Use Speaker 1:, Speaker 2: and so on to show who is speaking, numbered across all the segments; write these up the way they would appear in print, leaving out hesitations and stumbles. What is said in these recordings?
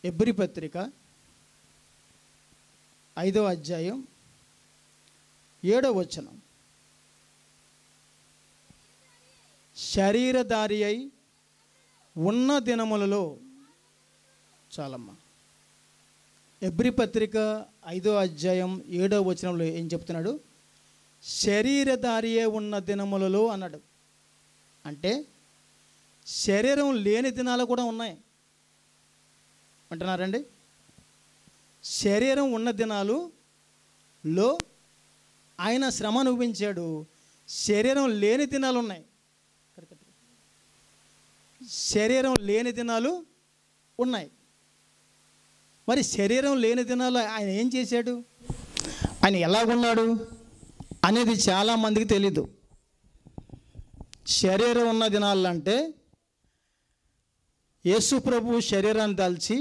Speaker 1: Hebrew పత్రిక 5వ అధ్యాయం 7వ వచనం. శరీరధారి అయి ఉన్న దినములలో, చాలమ్మా, హెబ్రీ పత్రిక 5వ అధ్యాయం 7వ వచనంలో ఏం చెప్తున్నాడు? శరీరధారి అయి ఉన్న దినములలో అన్నాడు. అంటే శరీరం లేని దినాలు కూడా ఉన్నాయి అంటున్నారండి. శరీరం ఉన్న దినాలులో ఆయన శ్రమ అనుభవించాడు. శరీరం లేని దినాలు ఉన్నాయి. శరీరం లేని దినాలు ఉన్నాయి. మరి శరీరం లేని దినాలు ఆయన ఏం చేశాడు, ఆయన ఎలాగున్నాడు అనేది చాలామందికి తెలీదు. శరీరం ఉన్న దినాలు అంటే యేసు ప్రభు శరీరాన్ని దాల్చి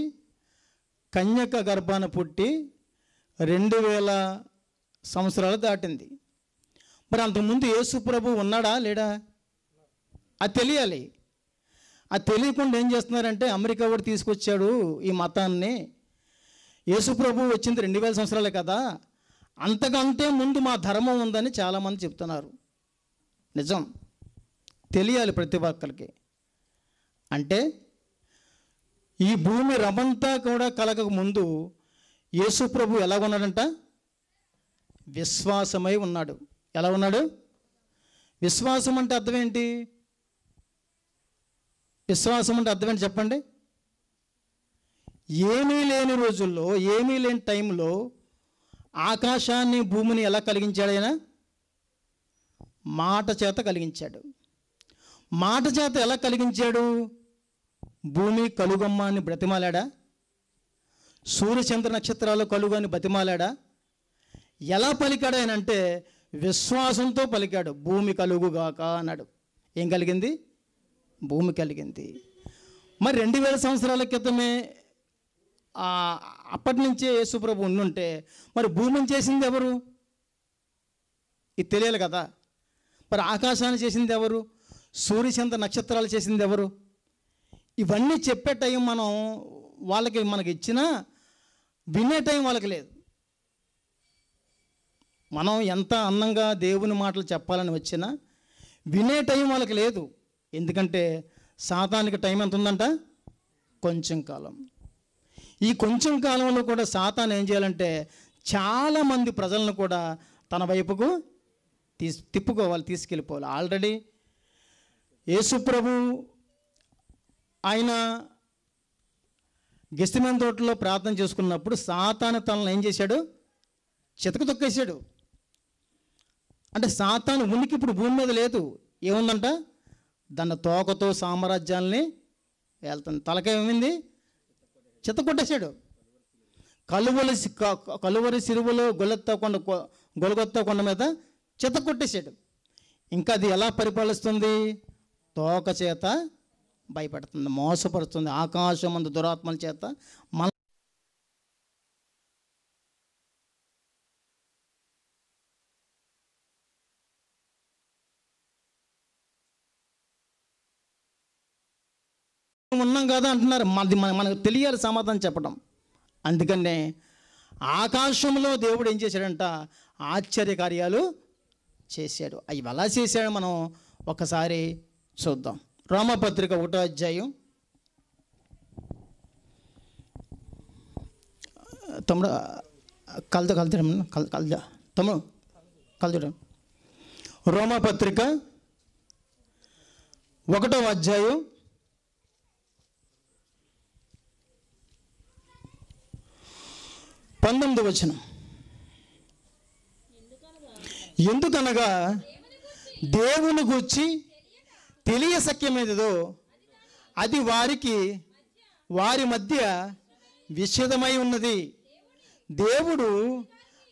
Speaker 1: కన్యక గర్భాన పుట్టి 2000 సంవత్సరాలు దాటింది. మరి అంతకుముందు యేసు ప్రభు ఉన్నాడా లేడా అది తెలియాలి. అది తెలియకుండా ఏం చేస్తున్నారంటే, అమెరికా వాడు తీసుకొచ్చాడు ఈ మతాన్ని, యేసు ప్రభు వచ్చింది 2000 సంవత్సరాలే కదా, అంతకంటే ముందు మా ధర్మం ఉందని చాలామంది చెప్తున్నారు. నిజం తెలియాలి ప్రతి ఒక్కరికి. అంటే ఈ భూమి రమంతా కూడా కలగక ముందు యేసు ప్రభు ఎలా ఉన్నాడంట? విశ్వాసమై ఉన్నాడు. ఎలా ఉన్నాడు? విశ్వాసం అంటే అర్థం ఏంటి? విశ్వాసం అంటే అర్థం ఏంటి చెప్పండి? ఏమీ లేని రోజుల్లో, ఏమీ లేని టైంలో ఆకాశాన్ని భూమిని ఎలా కలిగించాడు ఆయన? మాట చేత కలిగించాడు. మాట చేత ఎలా కలిగించాడు? భూమి కలుగమ్మ అని బ్రతిమాలాడా? సూర్యచంద్ర నక్షత్రాలు కలుగు అని బతిమాలాడా? ఎలా పలికాడు ఆయన అంటే విశ్వాసంతో పలికాడు. భూమి కలుగుగాక అన్నాడు. ఏం కలిగింది? భూమి కలిగింది. మరి 2000 సంవత్సరాల క్రితమే అప్పటి నుంచే యేసుప్రభు ఉండుంటే మరి భూమిని చేసింది ఎవరు? ఇది తెలియాలి కదా. మరి ఆకాశాన్ని చేసింది ఎవరు? సూర్యచంద్ర నక్షత్రాలు చేసింది ఎవరు? ఇవన్నీ చెప్పే టైం మనకి ఇచ్చినా వినే టైం వాళ్ళకి లేదు. మనం ఎంత అందంగా దేవుని మాటలు చెప్పాలని వచ్చినా వినే టైం వాళ్ళకి లేదు. ఎందుకంటే సాతానికి టైం ఎంత ఉందంట? కొంచెం కాలం. ఈ కొంచెం కాలంలో కూడా సాతాను ఏం చేయాలంటే చాలామంది ప్రజలను కూడా తన వైపుకు తిప్పుకోవాలి, తీసుకెళ్ళిపోవాలి. ఆల్రెడీ యేసుప్రభు ఆయన గెత్సేమనే తోటలో ప్రార్థన చేసుకున్నప్పుడు సాతాను తనను ఏం చేశాడు? చితక తొక్కేశాడు. అంటే సాతాను ఉనికి ఇప్పుడు భూమి మీద లేదు. ఏముందంట? దాన్ని తోకతో సామ్రాజ్యాల్ని వెళ్తుంది. తలకేమైంది? చిత కొట్టేశాడు. కలువరి సిరువులో గొలగొత్త కొండ మీద చిత కొట్టేశాడు. ఇంకా అది ఎలా పరిపాలిస్తుంది? తోక చేత భయపెడుతుంది, మోసపరుస్తుంది. ఆకాశమందు దురాత్మల చేత మన ఉన్నాం కదా అంటున్నారు. మనకు తెలియాలి సమాధానం చెప్పడం. అందుకనే ఆకాశంలో దేవుడు ఏం చేశాడంట? ఆశ్చర్యకార్యాలు చేశాడు. అవి ఎలా చేశాడు మనం ఒకసారి చూద్దాం. రోమపత్రిక 1వ అధ్యాయం తమ్ముడు కలుద్దాం. రోమపత్రిక 1వ అధ్యాయం 19వ వచనం. ఎందుకనగా దేవుని గూర్చి తెలియశక్యమైనదో అది వారి మధ్య విషదమై ఉన్నది. దేవుడు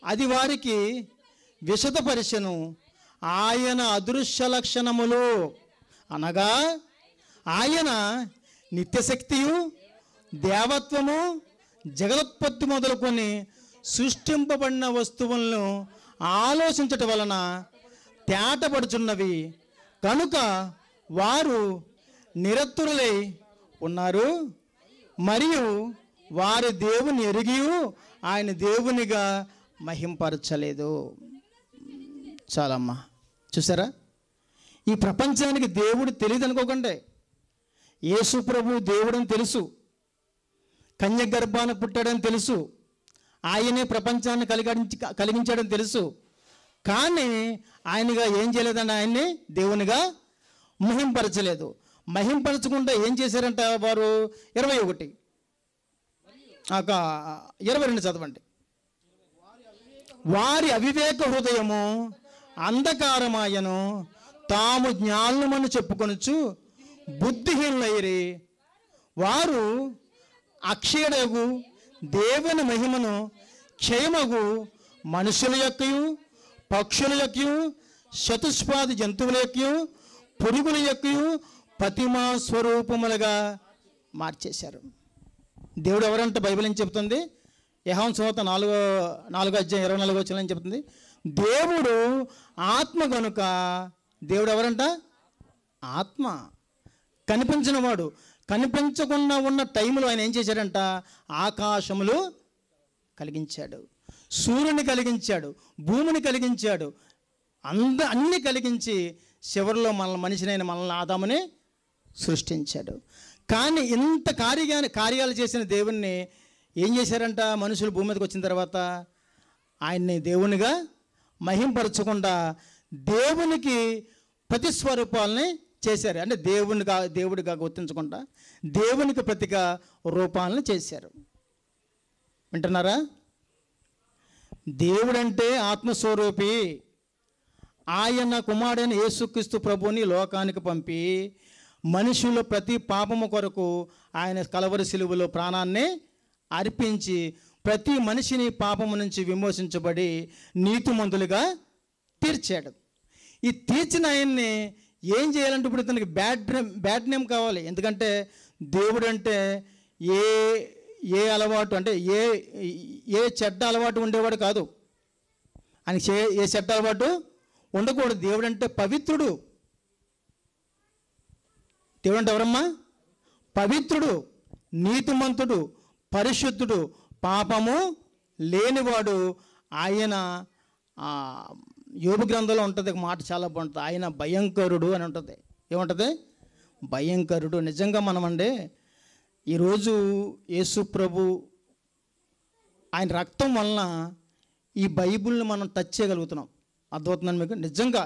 Speaker 1: అది వారికి విశదపరిచెను. ఆయన అదృశ్య లక్షణములు అనగా ఆయన నిత్యశక్తియు దేవత్వము జగదుత్పత్తి మొదలుకొని సృష్టింపబడిన వస్తువులను ఆలోచించటం వలన తేటపడుచున్నవి. కనుక వారు నిరత్తురులై ఉన్నారు మరియు వారి దేవుని ఎరిగి ఆయన దేవునిగా మహింపరచలేదు. చాలమ్మా, చూసారా? ఈ ప్రపంచానికి దేవుడు తెలియదు అనుకోకండి. యేసు ప్రభు దేవుడని తెలుసు, కన్య గర్భాన పుట్టాడని తెలుసు, ఆయనే ప్రపంచాన్ని కలిగించాడని తెలుసు. కానీ ఆయనగా ఏం చేయలేదండి, ఆయన్ని దేవునిగా మహింపరచలేదు. మహింపరచకుండా ఏం చేశారంట వారు? 21, 22 చదవండి. వారి అవివేక హృదయము అంధకారమాయను, తాము జ్ఞానులమని చెప్పుకొనుచు బుద్ధిహీనులైరి. వారు అక్షయుడగు దేవుని మహిమను క్షయమగు మనుషుల యొక్కయు పక్షుల యొక్కయు చతుష్పాది జంతువుల యొక్కయు పురుగుల యొక్కయు ప్రతిమా స్వరూపములుగా మార్చేశారు. దేవుడు ఎవరంటే బైబిల్ ఏం చెప్తుంది? యోహాను సువార్త 4:24 అని చెప్తుంది, దేవుడు ఆత్మ గనుక. దేవుడు ఎవరంట? ఆత్మ. కనిపించిన వాడు. కనిపించకుండా ఉన్న టైంలో ఆయన ఏం చేశాడంట? ఆకాశములు కలిగించాడు, సూర్యుని కలిగించాడు, భూమిని కలిగించాడు, అన్నీ కలిగించి చివరిలో మనిషినైన మనల్ని ఆదాముని సృష్టించాడు. కానీ ఇంత కార్యాలు చేసిన దేవుణ్ణి ఏం చేశారంట? మనుషులు భూమి మీదకి వచ్చిన తర్వాత ఆయన్ని దేవునిగా మహింపరచకుండా దేవునికి ప్రతిస్వరూపాలని చేశారు. అంటే దేవుడిగా గుర్తించకుండా దేవునికి ప్రతిగా రూపాలను చేశారు. వింటున్నారా? దేవుడంటే ఆత్మస్వరూపి. ఆయన కుమారుడైన యేసుక్రీస్తు ప్రభువుని లోకానికి పంపి మనుషుల ప్రతి పాపము కొరకు ఆయన కలవరి సిలువలో ప్రాణాన్ని అర్పించి ప్రతి మనిషిని పాపము నుంచి విమోచించబడి నీతిమంతులుగా తీర్చాడు. ఈ తీర్చిన ఆయన్ని ఏం చేయాలంటే ఇప్పుడు ఇతనికి బ్యాడ్ నేమ్ కావాలి. ఎందుకంటే దేవుడు అంటే ఏ అలవాటు అంటే ఏ చెడ్డ అలవాటు ఉండేవాడు కాదు. ఆయనకి ఏ చెడ్డ అలవాటు ఉండకూడదు. దేవుడు అంటే పవిత్రుడు. దేవుడు అంటే ఎవరమ్మా? పవిత్రుడు, నీతిమంతుడు, పరిశుద్ధుడు, పాపము లేనివాడు. ఆయన యోబు గ్రంథంలో ఉంటుంది ఒక మాట, చాలా బాగుంటుంది. ఆయన భయంకరుడు అని ఉంటుంది. ఏముంటుంది? భయంకరుడు. నిజంగా మనమండి ఈరోజు యేసు ప్రభు ఆయన రక్తం వలన ఈ బైబిల్ని మనం టచ్ చేయగలుగుతున్నాం. అర్థమవుతుందని మీకు? నిజంగా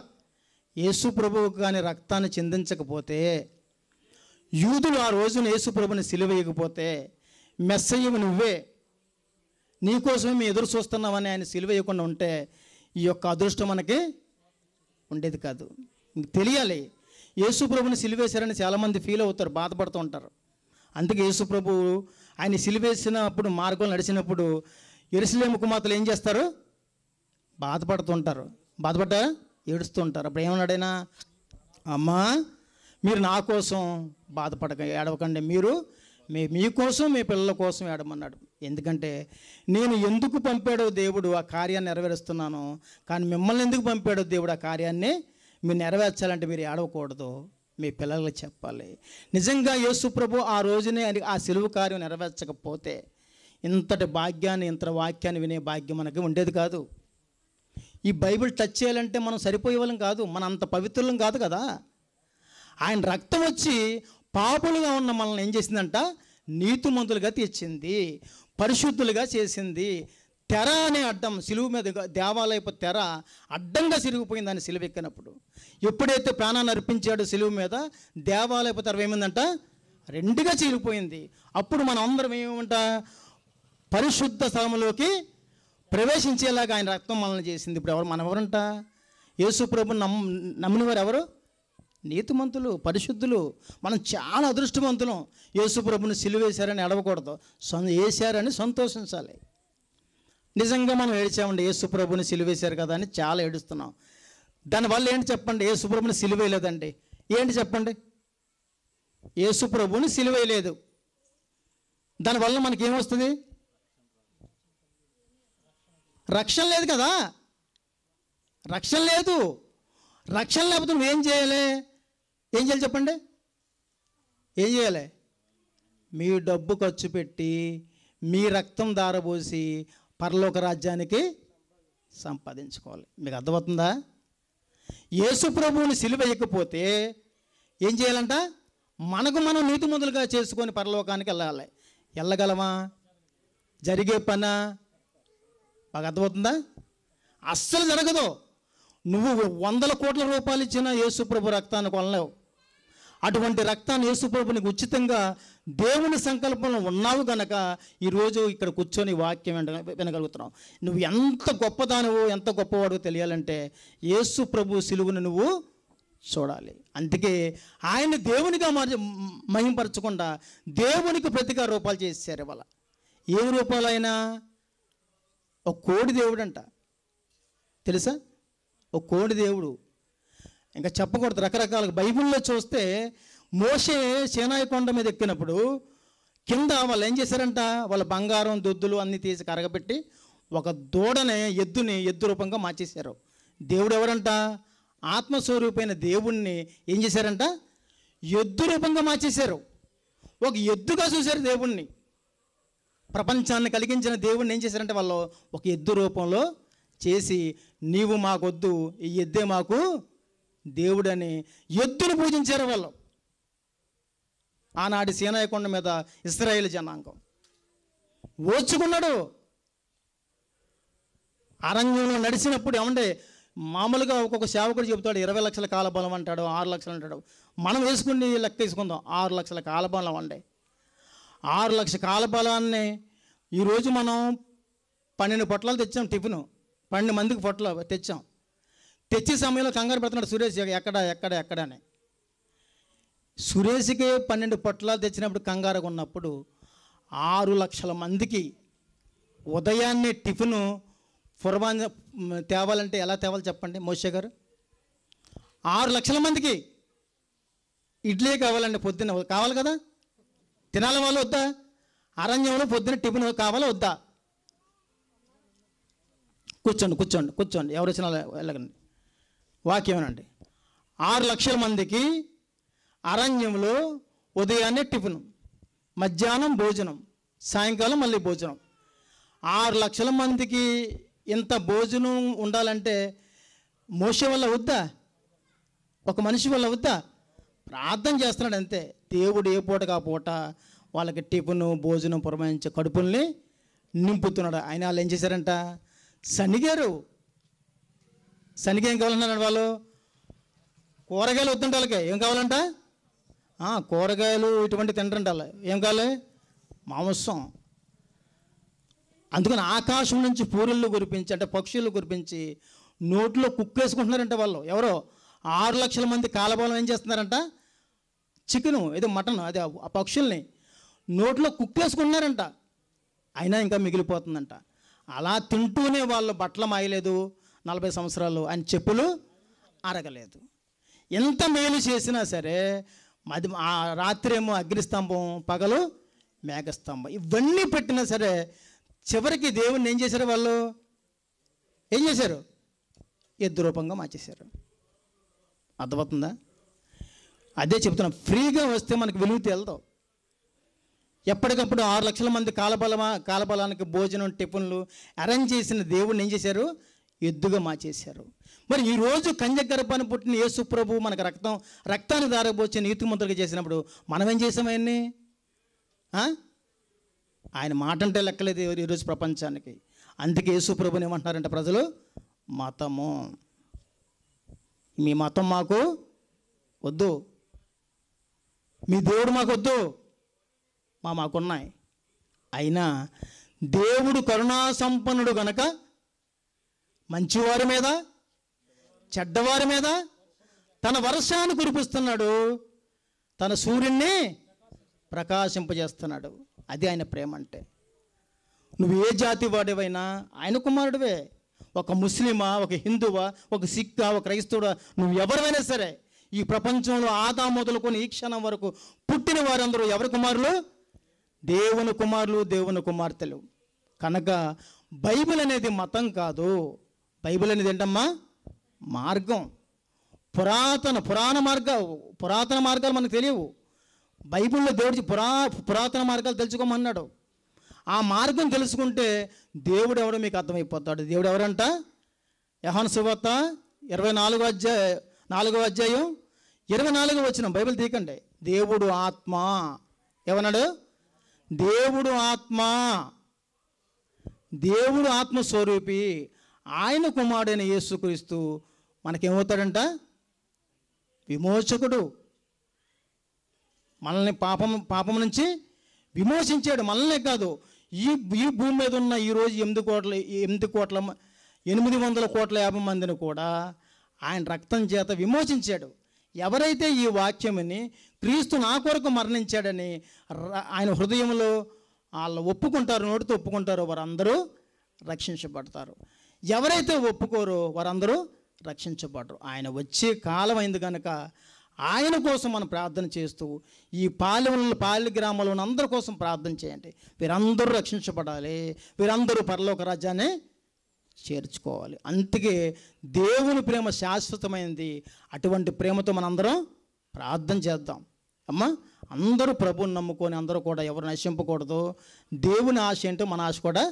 Speaker 1: యేసు ప్రభువు కానీ రక్తాన్ని చిందించకపోతే, యూదులు ఆ రోజున యేసు ప్రభుని సిలువేయకపోతే, మెస్సయ్యవు నువ్వే, నీకోసమే మేము ఎదురు చూస్తున్నామని ఆయన సిలువేయకుండా ఉంటే ఈ యొక్క అదృష్టం మనకి ఉండేది కాదు. మీకు తెలియాలి, యేసు ప్రభుని సిలువేశారని చాలామంది ఫీల్ అవుతారు, బాధపడుతూ ఉంటారు. అందుకే యేసు ప్రభు ఆయన సిలువేసినప్పుడు మార్గంలో నడిచినప్పుడు యెరూషలేము కుమార్తెలు ఏం చేస్తారు? బాధపడుతుంటారు. బాధపడ్డా ఏడుస్తూ ఉంటారు. అప్పుడు ఏమన్నాడైనా? అమ్మా, మీరు నా కోసం ఏడవకండి, మీరు మీకోసం మీ పిల్లల కోసం ఏడమన్నాడు. ఎందుకంటే నేను ఎందుకు పంపాడో దేవుడు ఆ కార్యాన్ని నెరవేరుస్తున్నాను, కానీ మిమ్మల్ని ఎందుకు పంపాడో దేవుడు ఆ కార్యాన్ని మీరు నెరవేర్చాలంటే మీరు ఏడవకూడదు, మీ పిల్లలకు చెప్పాలి. నిజంగా యేసు ప్రభు ఆ రోజునే ఆ సిలువ కార్యం నెరవేర్చకపోతే ఇంతటి భాగ్యాన్ని, ఇంత వాక్యాన్ని వినే భాగ్యం మనకి ఉండేది కాదు. ఈ బైబిల్ టచ్ చేయాలంటే మనం సరిపోయే వాళ్ళం కాదు, మనం అంత పవిత్రులం కాదు కదా. ఆయన రక్తం వచ్చి పాపులుగా ఉన్న మనల్ని ఏం చేసిందంట? నీతిమంతులుగా తీర్చింది, పరిశుద్ధులుగా చేసింది. తెర అనే అడ్డం సిలువ మీద, దేవాలయపు తెర అడ్డంగా సిరిగిపోయింది ఆయన సిలువ ఎక్కినప్పుడు. ఎప్పుడైతే ప్రాణాన్ని అర్పించాడో సిలువ మీద, దేవాలయపు తెర ఏమైందంట? రెండుగా చీలిపోయింది. అప్పుడు మనం అందరం ఏమంట? పరిశుద్ధ స్థలంలోకి ప్రవేశించేలాగా ఆయన రక్తం మనల్ని చేసింది. ఇప్పుడు మనం ఎవరంట? యేసు ప్రభుని నమ్మిన వారు ఎవరు? నీతిమంతులు, పరిశుద్ధులు. మనం చాలా అదృష్టవంతులం. యేసు ప్రభుని సిలువేశారని ఎడవకూడదు, వేశారని సంతోషించాలి. నిజంగా మనం ఏడ్చామండి, యేసు ప్రభుని సిలువేశారు కదా అని చాలా ఏడుస్తున్నాం. దానివల్ల ఏంటి చెప్పండి? యేసు ప్రభుని సిలువేయలేదండి. ఏంటి చెప్పండి? యేసు ప్రభుని సిలువేయలేదు, దానివల్ల మనకేమొస్తుంది? రక్షణ లేదు కదా. రక్షణ లేదు. రక్షణ లేకపోతే నువ్వేం చేయాలి? ఏం చేయాలి చెప్పండి? ఏం చేయాలి? మీ డబ్బు ఖర్చు పెట్టి, మీ రక్తం దారబోసి పరలోక రాజ్యానికి సంపాదించుకోవాలి. మీకు అర్థమవుతుందా? యేసు ప్రభువుని సిలువ ఎక్కిపోతే ఏం చేయాలంట? మనకు మనం నీతిమంతులుగా చేసుకొని పరలోకానికి వెళ్ళాలి. వెళ్ళగలమా? జరిగే పనా? బాగా అర్థమవుతుందా? అస్సలు జరగదు. నువ్వు 100 కోట్ల రూపాయలు ఇచ్చిన యేసు ప్రభు రక్తాన్ని కొనలేవు. అటువంటి రక్తాన్ని యేసు ప్రభు నీకు ఉచితంగా దేవుని సంకల్పంలో ఉన్నావు గనక ఈరోజు ఇక్కడ కూర్చొని వాక్యం వినగలుగుతున్నావు. నువ్వు ఎంత గొప్పదానివో ఎంత గొప్పవాడో తెలియాలంటే యేసు ప్రభు సిలువను నువ్వు చూడాలి. అందుకే ఆయన దేవునిగా మహింపరచకుండా దేవునికి ప్రతిగా రూపాలు చేశారు. ఇవాళ ఏం రూపాలు? అయినా ఒక కోడి దేవుడు అంట, తెలుసా? ఒక కోడి దేవుడు. ఇంకా చెప్పకూడదు, రకరకాల. బైబిల్లో చూస్తే మోషే సీనాయి కొండ మీద ఎక్కినప్పుడు కింద వాళ్ళు ఏం చేశారంట? వాళ్ళ బంగారం దొద్దులు అన్నీ తీసి కరగబెట్టి ఒక దూడనే ఎద్దు రూపంగా మార్చేశారు. దేవుడు ఎవరంట? ఆత్మస్వరూపైన దేవుణ్ణి ఏం చేశారంట? ఎద్దు రూపంగా మార్చేశారు. ఒక ఎద్దుగా చూశారు దేవుణ్ణి. ప్రపంచాన్ని కలిగించిన దేవుణ్ణి ఏం చేశారంటే వాళ్ళు ఒక ఎద్దు రూపంలో చేసి, నీవు మాకొద్దు, ఈ ఎద్దే మాకు దేవుడని ఎద్దును పూజించారు వాళ్ళు. ఆనాటి సీనాయి కొండ మీద ఇశ్రాయేలు జనాంగం ఓచుకున్నాడు. అరణ్యంలో నడిచినప్పుడు ఏమంటే మామూలుగా ఒక్కొక్క సేవకుడు చెబుతాడు 20 లక్షల కాలబలం అంటాడు, 6 లక్షలు అంటాడు. మనం వేసుకుని లెక్క తీసుకుందాం, 6 లక్షల కాలబలం అండి. 6 లక్షల కాలబలాన్ని ఈరోజు మనం 12 పొట్లాలు తెచ్చాం. టిఫిన్ 12 మందికి పొట్లు తెచ్చాం. తెచ్చే సమయంలో కంగారు పెడుతున్నాడు సురేష్, ఎక్కడ అని. సురేష్కి 12 పొట్లాలు తెచ్చినప్పుడు కంగారుగా ఉన్నప్పుడు 6 లక్షల మందికి ఉదయాన్నే టిఫిను ఫుర్బాన్ తేవాలంటే ఎలా తేవాలి చెప్పండి మోషే గారు? 6 లక్షల మందికి ఇడ్లీ కావాలండి, పొద్దున్న కావాలి కదా, తినాలి వాళ్ళు వద్దా? అరణ్యంలో పొద్దున్న టిఫిన్ కావాలా వద్దా? కూర్చోండి ఎవరు వచ్చినా వెళ్ళగండి. వాక్యమేనండి. 6 లక్షల మందికి అరణ్యంలో ఉదయాన్నే టిఫిన్, మధ్యాహ్నం భోజనం, సాయంకాలం మళ్ళీ భోజనం. 6 లక్షల మందికి ఇంత భోజనం ఉండాలంటే మోషే వల్ల వద్దా? ఒక మనిషి వల్ల వద్దా? ప్రార్థన చేస్తున్నాడు అంతే. దేవుడు ఏ పూటగా పూట వాళ్ళకి టిఫిన్ భోజనం పురమాయించే కడుపుల్ని నింపుతున్నాడు. ఆయన వాళ్ళు ఏం చేశారంట? సనిగారు. ఏం కావాలన్నారు వాళ్ళు? కూరగాయలు వద్దంటే వాళ్ళకి ఏం కావాలంట? కూరగాయలు ఇటువంటి తింటారంట వాళ్ళు. ఏం కావాలి? మాంసం. అందుకని ఆకాశం నుంచి పూరిళ్ళు కురిపించి, అంటే పక్షులు కురిపించి నోట్లో కుక్కేసుకుంటున్నారంట వాళ్ళు. ఎవరో 6 లక్షల మంది కాలబలం ఏం చేస్తున్నారంట? చికెను ఏదో మటన్, అదే ఆ పక్షుల్ని నోట్లో కుక్కేసుకుంటున్నారంట. అయినా ఇంకా మిగిలిపోతుందంట. అలా తింటూనే వాళ్ళు బట్టలు మాయలేదు 40 సంవత్సరాలు, ఆయన చెప్పులు అరగలేదు. ఎంత మేలు చేసినా సరే ఆ రాత్రి ఏమో అగ్నిస్తంభం, పగలు మేఘస్తంభం, ఇవన్నీ పెట్టినా సరే చివరికి దేవుణ్ణి ఏం చేశారు? వాళ్ళు ఏం చేశారు? ఎద్దు రూపంగా మార్చేశారు. అర్థమవుతుందా? అదే చెప్తున్నాం, ఫ్రీగా వస్తే మనకు విలువ తేలదాం. ఎప్పటికప్పుడు 6 లక్షల మంది కాలబలానికి భోజనం టిఫిన్లు అరేంజ్ చేసిన దేవుణ్ణి ఏం చేశారు? ఎద్దుగా మార్చేశారు. మరి ఈరోజు కన్యగర్భాన్ని పుట్టిన యేసు ప్రభు మనకు రక్తాన్ని దారబోచి నీతిమంతులుగా చేసినప్పుడు మనం ఏం చేసాం? ఆయన్ని ఆయన మాట అంటే లెక్కలేదు ఈరోజు ప్రపంచానికి. అందుకే యేసు ప్రభుని ఏమంటున్నారంటే ప్రజలు, మతము, మీ మతం మాకు వద్దు, మీ దేవుడు మాకు వద్దు, మాకున్నాయి. అయినా దేవుడు కరుణా సంపన్నుడు గనక మంచివారి మీద చెడ్డవారి మీద తన వర్షాన్ని కురిపిస్తున్నాడు, తన సూర్యుడిని ప్రకాశింపజేస్తున్నాడు. అది ఆయన ప్రేమ అంటే. నువ్వు ఏ జాతి వాడివైనా ఆయన కుమారుడివే. ఒక ముస్లిమా, ఒక హిందువా, ఒక సిక్కా, ఒక క్రైస్తవుడా, నువ్వు ఎవరివైనా సరే ఈ ప్రపంచంలో ఆదా మొదలుకొని ఈ క్షణం వరకు పుట్టిన వారందరూ ఎవరి కుమారులు? దేవుని కుమారులు, దేవుని కుమార్తెలు. కనుక బైబిల్ అనేది మతం కాదు. బైబిల్ అనేది ఏంటమ్మా? మార్గం. పురాతన మార్గాలు మనకు తెలియవు. బైబిల్లో దేవుడి పురాతన మార్గాలు తెలుసుకోమన్నాడు. ఆ మార్గం తెలుసుకుంటే దేవుడు ఎవడో మీకు అర్థమైపోతాడు. దేవుడు ఎవరంట? యోహాను సువార్త 4వ అధ్యాయం 24వ వచనం, బైబిల్ తీకండి. దేవుడు ఆత్మ. ఏమన్నాడు? దేవుడు ఆత్మ. దేవుడు ఆత్మస్వరూపి. ఆయన కుమారుడైన యేసుక్రీస్తు మనకేమవుతాడంట? విమోచకుడు. మనల్ని పాపం నుంచి విమోచించాడు. మనల్నే కాదు, ఈ భూమి మీద ఉన్న ఈరోజు 800 కోట్ల 50 మందిని కూడా ఆయన రక్తం చేత విమోచించాడు. ఎవరైతే ఈ వాక్యముని క్రీస్తు నా కొరకు మరణించాడని ఆయన హృదయంలో వాళ్ళు ఒప్పుకుంటారో, నోటితో ఒప్పుకుంటారో వారందరూ రక్షించబడతారు. ఎవరైతే ఒప్పుకోరో వారందరూ రక్షించబడరు. ఆయన వచ్చే కాలం అయింది కనుక ఆయన కోసం మనం ప్రార్థన చేస్తూ ఈ పాలి గ్రామంలో ఉన్న అందరి కోసం ప్రార్థన చేయండి. వీరందరూ రక్షించబడాలి, వీరందరూ పరలోక రాజ్యాన్ని చేర్చుకోవాలి. అందుకే దేవుని ప్రేమ శాశ్వతమైనది. అటువంటి ప్రేమతో మనందరం ప్రార్థన చేద్దాం. అమ్మా, అందరూ ప్రభువుని నమ్ముకొని అందరూ కూడా ఎవరు నశింపకూడదు. దేవుని ఆశ ఏంటో మన ఆశ కూడా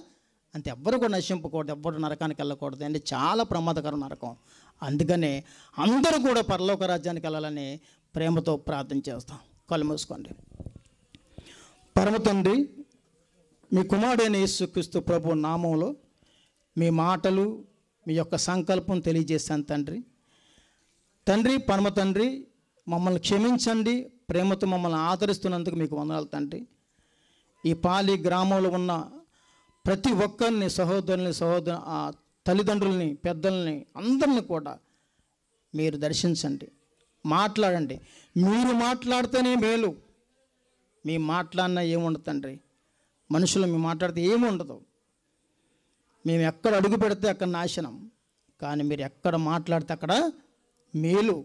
Speaker 1: అంతే. ఎవ్వరు కూడా నశింపకూడదు, ఎవ్వరు నరకానికి వెళ్ళకూడదు అండి. చాలా ప్రమాదకరం నరకం. అందుకనే అందరూ కూడా పరలోక రాజ్యానికి వెళ్ళాలని ప్రేమతో ప్రార్థన చేస్తాం. కళ్ళు మూసుకోండి. పరమ తండ్రి, మీ కుమారుడైన యేసుక్రీస్తు ప్రభు నామంలో మీ మాటలు, మీ యొక్క సంకల్పం తెలియజేశాను తండ్రి. తండ్రి, పరమ తండ్రి, మమ్మల్ని క్షమించండి. ప్రేమతో మమ్మల్ని ఆదరిస్తున్నందుకు మీకు వందనాలు తండ్రి. ఈ పాలి గ్రామంలో ఉన్న ప్రతి ఒక్కరిని, సహోదరుల్ని, తల్లిదండ్రుల్ని, పెద్దల్ని, అందరిని కూడా మీరు దర్శించండి, మాట్లాడండి. మీరు మాట్లాడితేనే మేలు. మీ మాట్లాడినా ఏముండదు తండ్రి. మనుషులు మీ మాట్లాడితే ఏముండదు. మేము ఎక్కడ అడుగు పెడితే అక్కడ నాశనం, కానీ మీరు ఎక్కడ మాట్లాడితే అక్కడ మేలు.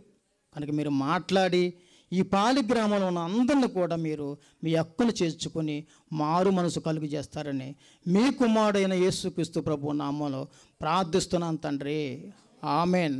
Speaker 1: కనుక మీరు మాట్లాడి ఈ పాలి గ్రామంలో ఉన్న అందరిని కూడా మీరు మీ హక్కును చేర్చుకొని మారు మనసు కలుగు చేస్తారని మీ కుమారుడైన యేసుక్రీస్తు ప్రభు నామంలో ప్రార్థిస్తున్నాను తండ్రి. ఆమెన్.